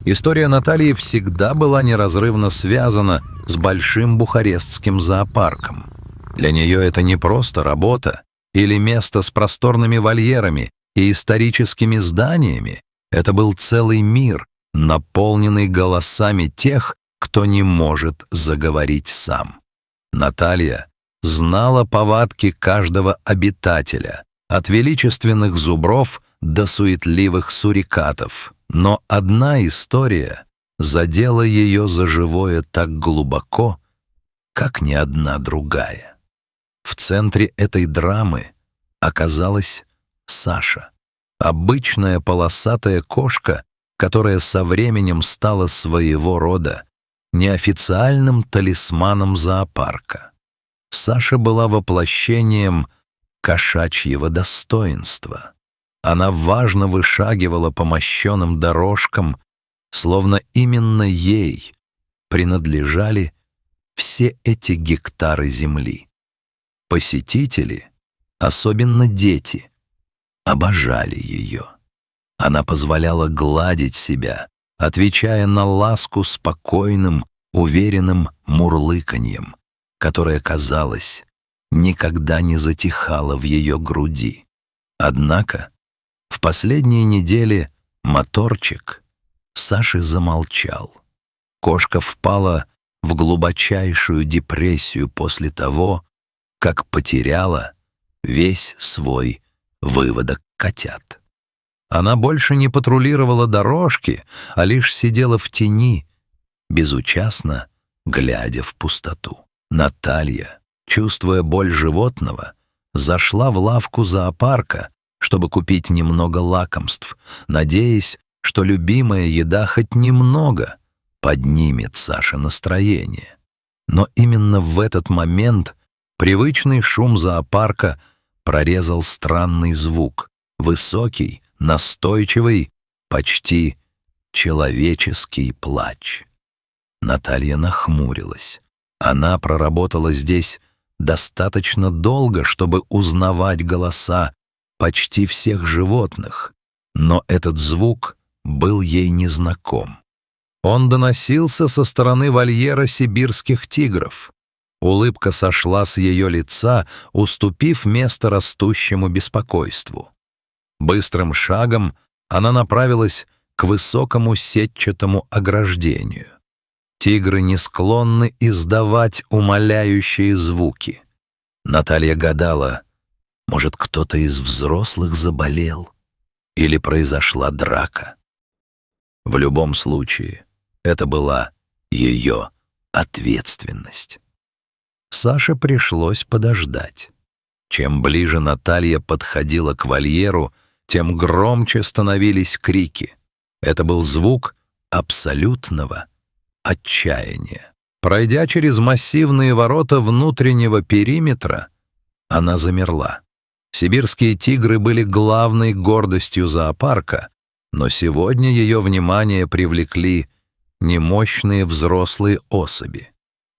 История Натальи всегда была неразрывно связана с Большим Бухарестским зоопарком. Для нее это не просто работа или место с просторными вольерами и историческими зданиями. Это был целый мир, наполненный голосами тех, кто не может заговорить сам. Наталья знала повадки каждого обитателя, от величественных зубров до суетливых сурикатов. Но одна история задела ее за живое так глубоко, как ни одна другая. В центре этой драмы оказалась Саша, обычная полосатая кошка, которая со временем стала своего рода неофициальным талисманом зоопарка. Саша была воплощением кошачьего достоинства. Она важно вышагивала по мощеным дорожкам, словно именно ей принадлежали все эти гектары земли. Посетители, особенно дети, обожали ее. Она позволяла гладить себя, отвечая на ласку спокойным, уверенным мурлыканьем, которое, казалось, никогда не затихало в ее груди. Однако в последние недели моторчик Саши замолчал. Кошка впала в глубочайшую депрессию после того, как потеряла весь свой выводок котят. Она больше не патрулировала дорожки, а лишь сидела в тени, безучастно глядя в пустоту. Наталья, чувствуя боль животного, зашла в лавку зоопарка, чтобы купить немного лакомств, надеясь, что любимая еда хоть немного поднимет Саше настроение. Но именно в этот момент привычный шум зоопарка прорезал странный звук, высокий, настойчивый, почти человеческий плач. Наталья нахмурилась. Она проработала здесь достаточно долго, чтобы узнавать голоса почти всех животных, но этот звук был ей незнаком. Он доносился со стороны вольера сибирских тигров. Улыбка сошла с ее лица, уступив место растущему беспокойству. Быстрым шагом она направилась к высокому сетчатому ограждению. Тигры не склонны издавать умоляющие звуки. Наталья гадала, может, кто-то из взрослых заболел или произошла драка. В любом случае, это была ее ответственность. Саше пришлось подождать. Чем ближе Наталья подходила к вольеру, тем громче становились крики. Это был звук абсолютного отчаяния. Пройдя через массивные ворота внутреннего периметра, она замерла. Сибирские тигры были главной гордостью зоопарка, но сегодня ее внимание привлекли немощные взрослые особи.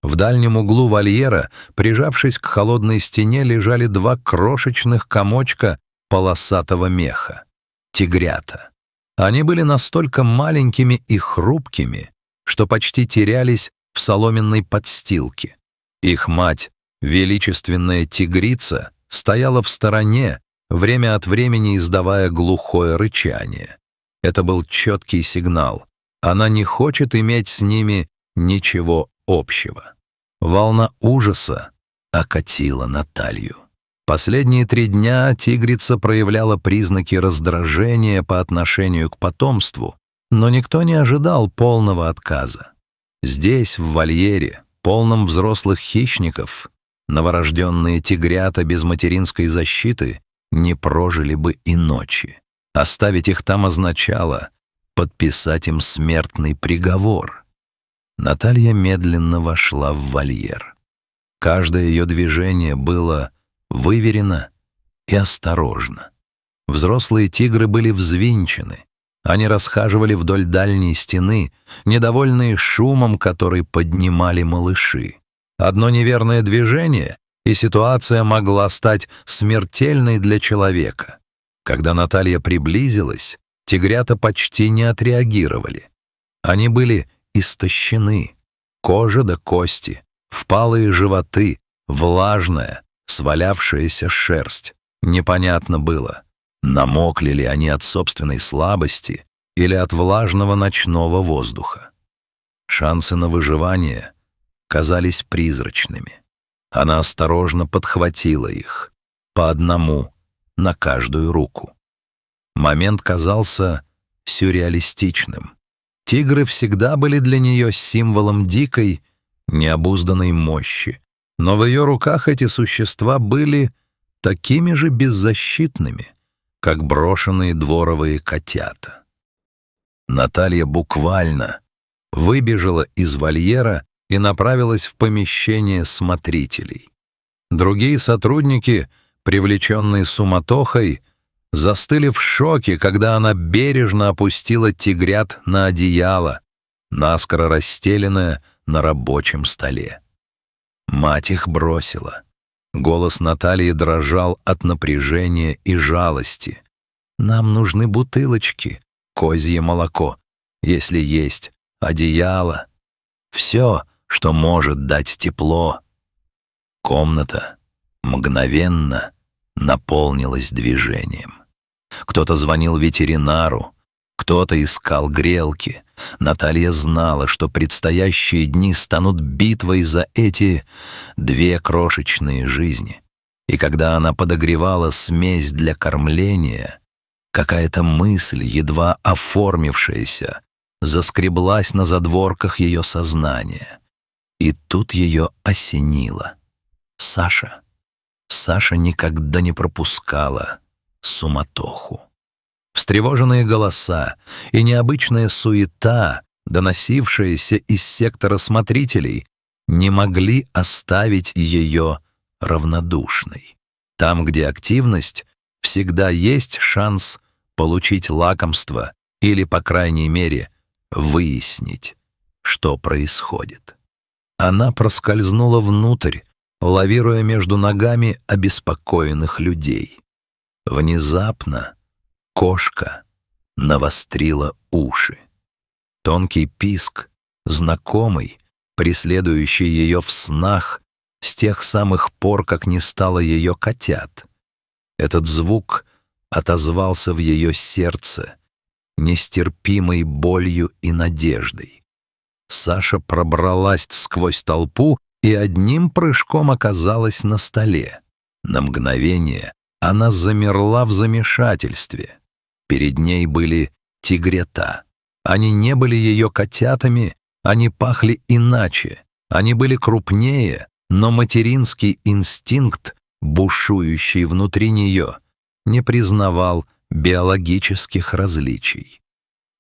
В дальнем углу вольера, прижавшись к холодной стене, лежали два крошечных комочка полосатого меха — тигрята. Они были настолько маленькими и хрупкими, что почти терялись в соломенной подстилке. Их мать, величественная тигрица, стояла в стороне, время от времени издавая глухое рычание. Это был четкий сигнал. Она не хочет иметь с ними ничего общего. Волна ужаса окатила Наталью. Последние 3 дня тигрица проявляла признаки раздражения по отношению к потомству, но никто не ожидал полного отказа. Здесь, в вольере, полном взрослых хищников, новорожденные тигрята без материнской защиты не прожили бы и ночи. Оставить их там означало подписать им смертный приговор. Наталья медленно вошла в вольер. Каждое ее движение было выверено и осторожно. Взрослые тигры были взвинчены. Они расхаживали вдоль дальней стены, недовольные шумом, который поднимали малыши. Одно неверное движение, и ситуация могла стать смертельной для человека. Когда Наталья приблизилась, тигрята почти не отреагировали. Они были истощены, кожа до кости, впалые животы, влажная, свалявшаяся шерсть. Непонятно было, намокли ли они от собственной слабости или от влажного ночного воздуха. Шансы на выживание казались призрачными. Она осторожно подхватила их, по одному, на каждую руку. Момент казался сюрреалистичным. Тигры всегда были для нее символом дикой, необузданной мощи, но в ее руках эти существа были такими же беззащитными, как брошенные дворовые котята. Наталья буквально выбежала из вольера и направилась в помещение смотрителей. Другие сотрудники, привлеченные суматохой, застыли в шоке, когда она бережно опустила тигрят на одеяло, наскоро расстеленное на рабочем столе. Мать их бросила. Голос Натальи дрожал от напряжения и жалости. «Нам нужны бутылочки, козье молоко, если есть, одеяло. Все, что может дать тепло». Комната мгновенно наполнилась движением. Кто-то звонил ветеринару, кто-то искал грелки. Наталья знала, что предстоящие дни станут битвой за эти 2 крошечные жизни. И когда она подогревала смесь для кормления, какая-то мысль, едва оформившаяся, заскреблась на задворках ее сознания. И тут ее осенило. Саша. Саша никогда не пропускала суматоху. Встревоженные голоса и необычная суета, доносившаяся из сектора смотрителей, не могли оставить ее равнодушной. Там, где активность, всегда есть шанс получить лакомство или, по крайней мере, выяснить, что происходит. Она проскользнула внутрь, лавируя между ногами обеспокоенных людей. Внезапно кошка навострила уши. Тонкий писк, знакомый, преследующий ее в снах с тех самых пор, как не стало ее котят. Этот звук отозвался в ее сердце нестерпимой болью и надеждой. Саша пробралась сквозь толпу и одним прыжком оказалась на столе. На мгновение она замерла в замешательстве. Перед ней были тигрята. Они не были ее котятами, они пахли иначе. Они были крупнее, но материнский инстинкт, бушующий внутри нее, не признавал биологических различий.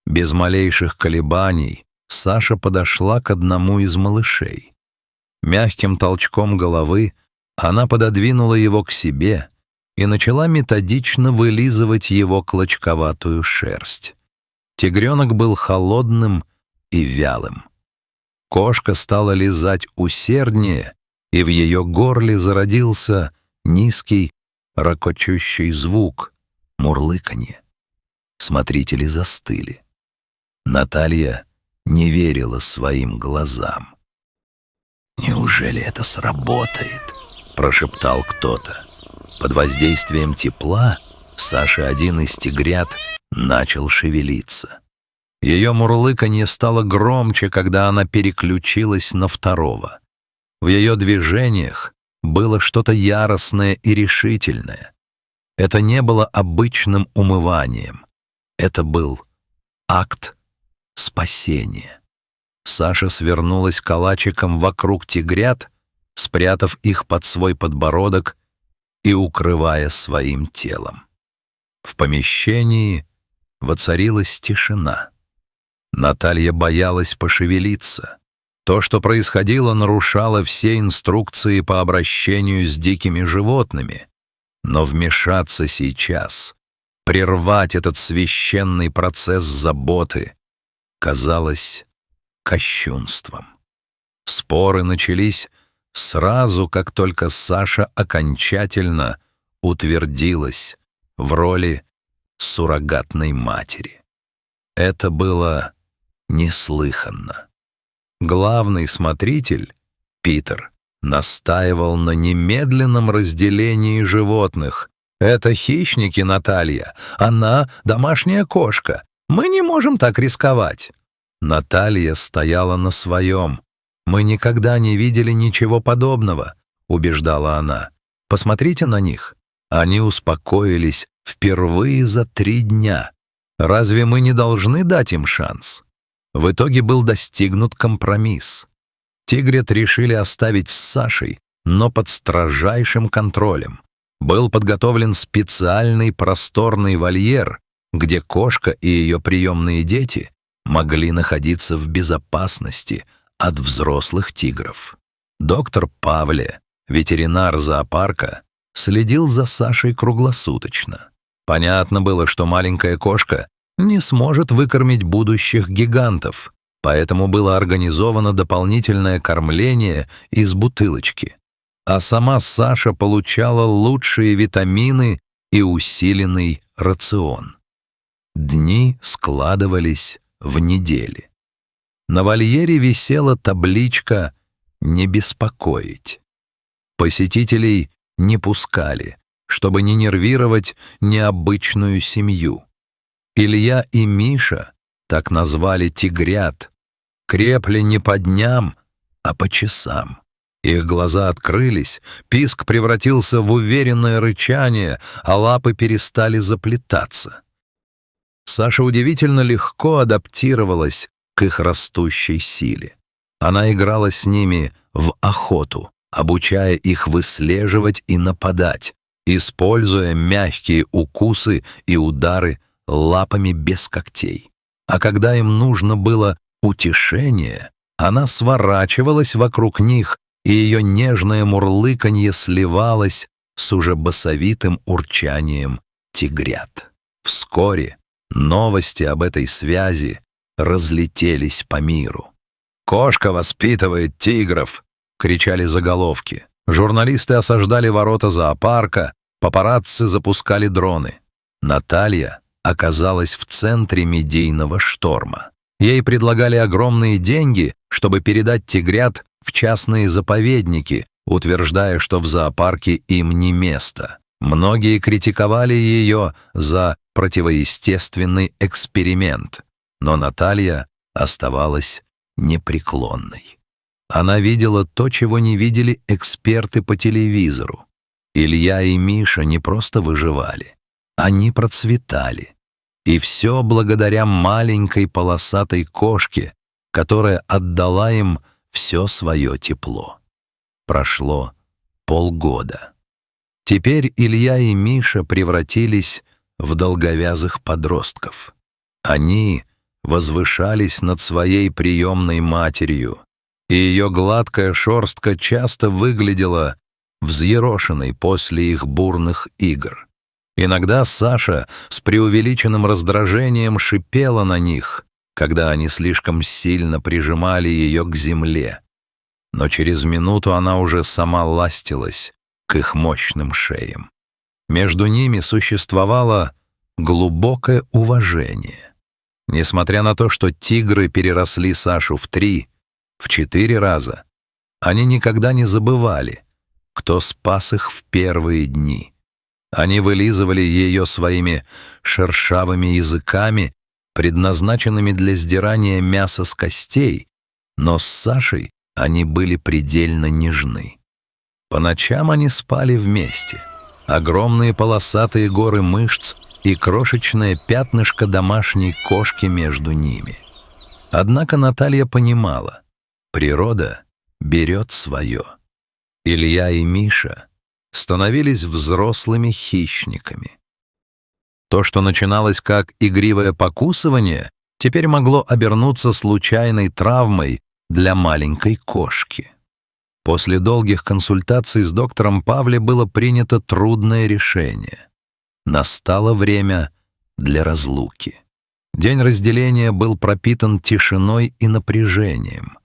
Без малейших колебаний Саша подошла к одному из малышей. Мягким толчком головы она пододвинула его к себе и начала методично вылизывать его клочковатую шерсть. Тигренок был холодным и вялым. Кошка стала лизать усерднее, и в ее горле зародился низкий, ракочущий звук, мурлыканье. Смотрители застыли. Наталья не верила своим глазам. «Неужели это сработает?» — прошептал кто-то. Под воздействием тепла Саша, один из тигрят, начал шевелиться. Ее мурлыканье стало громче, когда она переключилась на второго. В ее движениях было что-то яростное и решительное. Это не было обычным умыванием. Это был акт спасения. Саша свернулась калачиком вокруг тигрят, спрятав их под свой подбородок и укрывая своим телом. В помещении воцарилась тишина. Наталья боялась пошевелиться. То, что происходило, нарушало все инструкции по обращению с дикими животными. Но вмешаться сейчас, прервать этот священный процесс заботы, казалось кощунством. Споры начались сразу, как только Саша окончательно утвердилась в роли суррогатной матери. Это было неслыханно. Главный смотритель, Питер, настаивал на немедленном разделении животных. «Это хищники, Наталья. Она домашняя кошка. Мы не можем так рисковать». Наталья стояла на своем. «Мы никогда не видели ничего подобного», — убеждала она. «Посмотрите на них. Они успокоились впервые за 3 дня. Разве мы не должны дать им шанс?» В итоге был достигнут компромисс. Тигрет решили оставить с Сашей, но под строжайшим контролем. Был подготовлен специальный просторный вольер, где кошка и ее приемные дети могли находиться в безопасности от взрослых тигров. Доктор Павле, ветеринар зоопарка, следил за Сашей круглосуточно. Понятно было, что маленькая кошка не сможет выкормить будущих гигантов, поэтому было организовано дополнительное кормление из бутылочки. А сама Саша получала лучшие витамины и усиленный рацион. Дни складывались в недели. На вольере висела табличка «Не беспокоить». Посетителей не пускали, чтобы не нервировать необычную семью. Илья и Миша, так назвали тигрят, крепли не по дням, а по часам. Их глаза открылись, писк превратился в уверенное рычание, а лапы перестали заплетаться. Саша удивительно легко адаптировалась к их растущей силе. Она играла с ними в охоту, обучая их выслеживать и нападать, используя мягкие укусы и удары лапами без когтей. А когда им нужно было утешение, она сворачивалась вокруг них, и ее нежное мурлыканье сливалось с уже басовитым урчанием тигрят. Вскоре новости об этой связи разлетелись по миру. «Кошка воспитывает тигров!» — кричали заголовки. Журналисты осаждали ворота зоопарка, папарацци запускали дроны. Наталья оказалась в центре медийного шторма. Ей предлагали огромные деньги, чтобы передать тигрят в частные заповедники, утверждая, что в зоопарке им не место. Многие критиковали ее за противоестественный эксперимент, но Наталья оставалась непреклонной. Она видела то, чего не видели эксперты по телевизору. Илья и Миша не просто выживали, они процветали. И все благодаря маленькой полосатой кошке, которая отдала им все свое тепло. Прошло полгода. Теперь Илья и Миша превратились в долговязых подростков. Они возвышались над своей приемной матерью, и ее гладкая шерстка часто выглядела взъерошенной после их бурных игр. Иногда Саша с преувеличенным раздражением шипела на них, когда они слишком сильно прижимали ее к земле. Но через минуту она уже сама ластилась к их мощным шеям. Между ними существовало глубокое уважение. Несмотря на то, что тигры переросли Сашу в 3, в 4 раза, они никогда не забывали, кто спас их в первые дни. Они вылизывали ее своими шершавыми языками, предназначенными для сдирания мяса с костей, но с Сашей они были предельно нежны. По ночам они спали вместе. Огромные полосатые горы мышц и крошечное пятнышко домашней кошки между ними. Однако Наталья понимала, природа берет свое. Илья и Миша становились взрослыми хищниками. То, что начиналось как игривое покусывание, теперь могло обернуться случайной травмой для маленькой кошки. После долгих консультаций с доктором Павле было принято трудное решение. Настало время для разлуки. День разделения был пропитан тишиной и напряжением.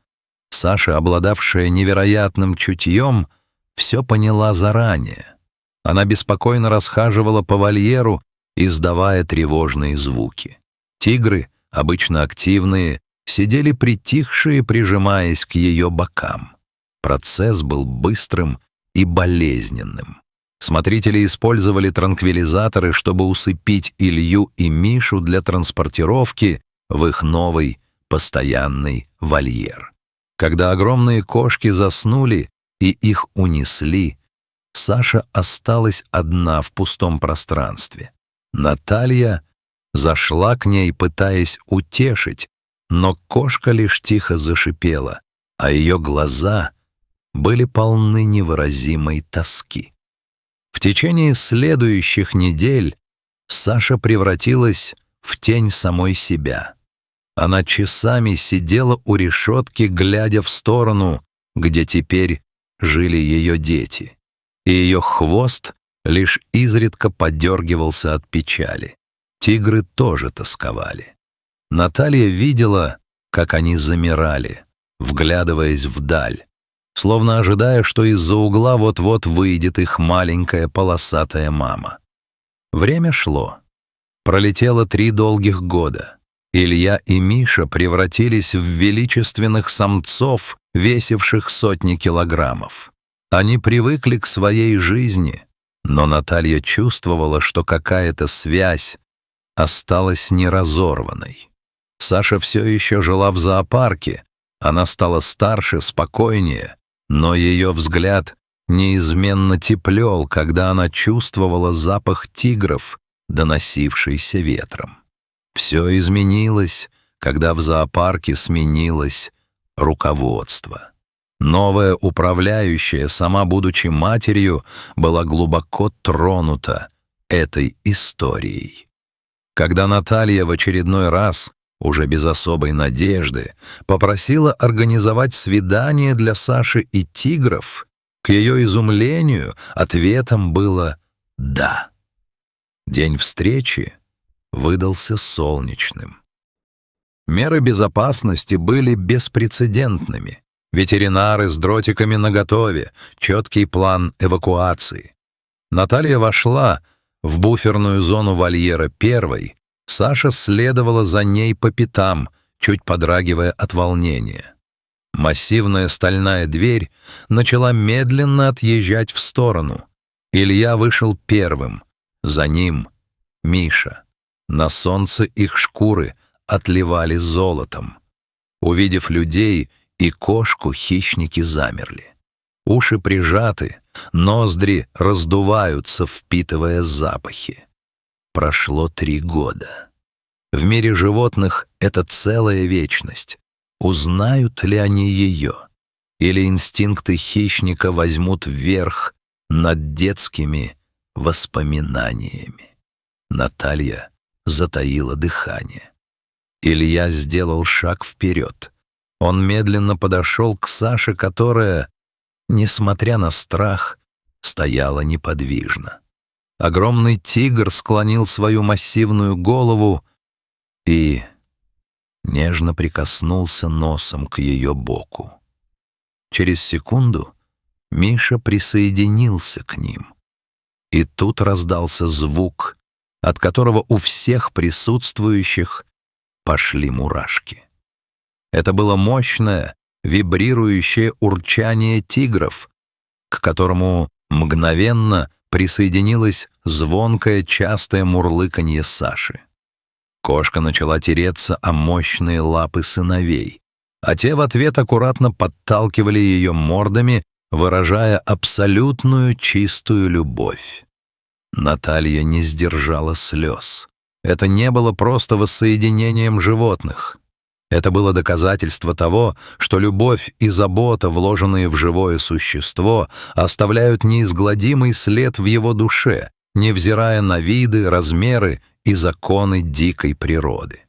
Саша, обладавшая невероятным чутьем, все поняла заранее. Она беспокойно расхаживала по вольеру, издавая тревожные звуки. Тигры, обычно активные, сидели притихшие, прижимаясь к ее бокам. Процесс был быстрым и болезненным. Смотрители использовали транквилизаторы, чтобы усыпить Илью и Мишу для транспортировки в их новый постоянный вольер. Когда огромные кошки заснули и их унесли, Саша осталась одна в пустом пространстве. Наталья зашла к ней, пытаясь утешить, но кошка лишь тихо зашипела, а ее глаза были полны невыразимой тоски. В течение следующих недель Саша превратилась в тень самой себя. Она часами сидела у решетки, глядя в сторону, где теперь жили ее дети, и ее хвост лишь изредка подергивался от печали. Тигры тоже тосковали. Наталья видела, как они замирали, вглядываясь вдаль, словно ожидая, что из-за угла вот-вот выйдет их маленькая полосатая мама. Время шло. Пролетело 3 долгих года. Илья и Миша превратились в величественных самцов, весивших сотни килограммов. Они привыкли к своей жизни, но Наталья чувствовала, что какая-то связь осталась неразорванной. Саша все еще жила в зоопарке, она стала старше, спокойнее, но ее взгляд неизменно теплел, когда она чувствовала запах тигров, доносившийся ветром. Все изменилось, когда в зоопарке сменилось руководство. Новая управляющая, сама будучи матерью, была глубоко тронута этой историей. Когда Наталья в очередной раз, уже без особой надежды, попросила организовать свидание для Саши и тигров, к ее изумлению ответом было «да». День встречи выдался солнечным. Меры безопасности были беспрецедентными. Ветеринары с дротиками наготове, четкий план эвакуации. Наталья вошла в буферную зону вольера первой, Саша следовала за ней по пятам, чуть подрагивая от волнения. Массивная стальная дверь начала медленно отъезжать в сторону. Илья вышел первым, за ним Миша. На солнце их шкуры отливали золотом. Увидев людей и кошку, хищники замерли. Уши прижаты, ноздри раздуваются, впитывая запахи. Прошло 3 года. В мире животных это целая вечность. Узнают ли они ее? Или инстинкты хищника возьмут верх над детскими воспоминаниями? Наталья затаила дыхание. Илья сделал шаг вперед. Он медленно подошел к Саше, которая, несмотря на страх, стояла неподвижно. Огромный тигр склонил свою массивную голову и нежно прикоснулся носом к ее боку. Через секунду Миша присоединился к ним. И тут раздался звук, от которого у всех присутствующих пошли мурашки. Это было мощное, вибрирующее урчание тигров, к которому мгновенно присоединилось звонкое, частое мурлыканье Саши. Кошка начала тереться о мощные лапы сыновей, а те в ответ аккуратно подталкивали ее мордами, выражая абсолютную чистую любовь. Наталья не сдержала слез. Это не было просто воссоединением животных. Это было доказательство того, что любовь и забота, вложенные в живое существо, оставляют неизгладимый след в его душе, невзирая на виды, размеры и законы дикой природы.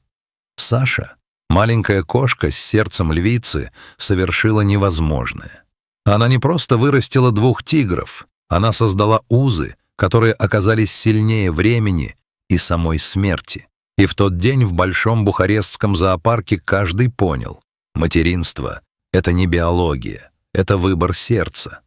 Саша, маленькая кошка с сердцем львицы, совершила невозможное. Она не просто вырастила 2 тигров, она создала узы, которые оказались сильнее времени и самой смерти. И в тот день в большом бухарестском зоопарке каждый понял: материнство — это не биология, это выбор сердца.